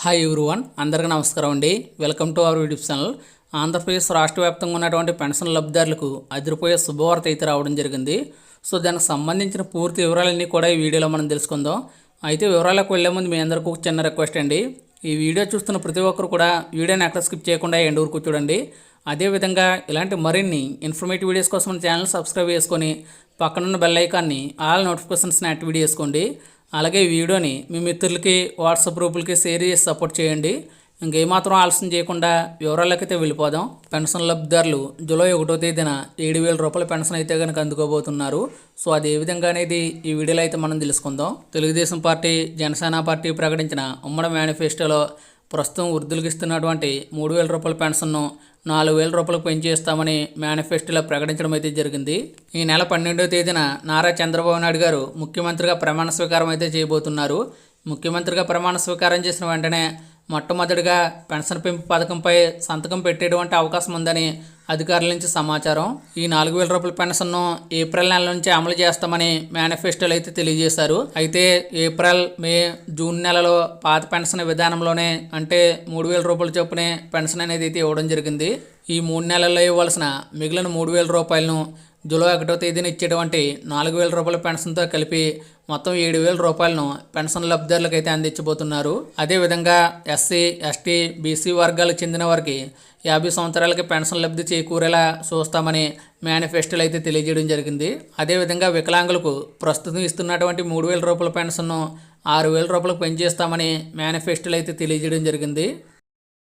Hi everyone, అందరికీ నమస్కారం అండి. Welcome to our YouTube channel. Andhra Pradesh రాష్ట్ర వ్యాప్తంగా ఉన్నటువంటి పెన్షన్ లబ్ధిదారులకు అదిరిపోయే శుభవార్త అయితే రావడం జరిగింది. సో దానికి సంబంధించిన పూర్తి వివరాలన్నీ కూడా ఈ వీడియోలో మనం తెలుసుకుందాం. అయితే వివరాలకు వెళ్లే ముందు మీ అందరికీ ఒక చిన్న రిక్వెస్ట్ అండి. ఈ వీడియో చూస్తున్న ప్రతి ఒక్కరు కూడా వీడియోని ఎక్కడ స్కిప్ చేయకుండా ఎండ్ వరకు చూడండి. అదేవిధంగా ఇలాంటి మరిన్ని ఇన్ఫర్మేటివ్ వీడియోస్ కోసం మన ఛానల్ సబ్స్క్రైబ్ చేసుకొని పక్కనున్న బెల్ ఐకాన్ని ఆల్ నోటిఫికేషన్స్ని యాక్టివేట్ చేసుకోండి. అలాగే ఈ వీడియోని మీ మిత్రులకి వాట్సాప్ గ్రూపులకి షేర్ చేసి సపోర్ట్ చేయండి. ఇంకేమాత్రం ఆలస్యం చేయకుండా వివరాలకైతే వెళ్ళిపోదాం. పెన్షన్ లబ్ధిదారులు జూలై 1వ తేదీన 7,000 రూపాయల పెన్షన్ అయితే కనుక అందుకోబోతున్నారు. సో అది ఏ విధంగా అనేది ఈ వీడియోలో అయితే మనం తెలుసుకుందాం. తెలుగుదేశం పార్టీ, జనసేన పార్టీ ప్రకటించిన ఉమ్మడి మేనిఫెస్టోలో ప్రస్తుతం వృద్ధులకు ఇస్తున్నటువంటి 3,000 రూపాయల పెన్షన్ను 4,000 రూపాయలకు పెంచేస్తామని మేనిఫెస్టోలో ప్రకటించడం అయితే జరిగింది. ఈ నెల 12వ తేదీన నారా చంద్రబాబు నాయుడు గారు ముఖ్యమంత్రిగా ప్రమాణ స్వీకారం అయితే చేయబోతున్నారు. ముఖ్యమంత్రిగా ప్రమాణ స్వీకారం చేసిన వెంటనే మొట్టమొదటిగా పెన్షన్ పెంపు పథకంపై సంతకం పెట్టేటువంటి అవకాశం ఉందని అధికారుల నుంచి సమాచారం. ఈ 4,000 రూపాయల పెన్షన్ను ఏప్రిల్ నెల నుంచి అమలు చేస్తామని మేనిఫెస్టోలో అయితే తెలియజేశారు. అయితే ఏప్రిల్, మే, జూన్ నెలలో పాత పెన్షన్ విధానంలోనే అంటే 3,000 రూపాయల చొప్పునే పెన్షన్ అనేది అయితే ఇవ్వడం జరిగింది. ఈ 3 నెలల్లో ఇవ్వాల్సిన మిగిలిన 3,000 రూపాయలను జూలై 1వ తేదీన ఇచ్చేటువంటి 4,000 రూపాయల పెన్షన్తో కలిపి మొత్తం 7,000 రూపాయలను పెన్షన్ లబ్ధిదారులకు అయితే అందించబోతున్నారు. అదేవిధంగా ఎస్సీ, ఎస్టీ, బీసీ వర్గాలకు చెందిన వారికి 50 సంవత్సరాలకి పెన్షన్ లబ్ధి చేకూరేలా చూస్తామని మేనిఫెస్టోలో అయితే తెలియజేయడం జరిగింది. అదేవిధంగా వికలాంగులకు ప్రస్తుతం ఇస్తున్నటువంటి 3,000 రూపాయల పెన్షన్ను 6,000 రూపాయలకు పెంచేస్తామని మేనిఫెస్టోలో అయితే తెలియజేయడం జరిగింది.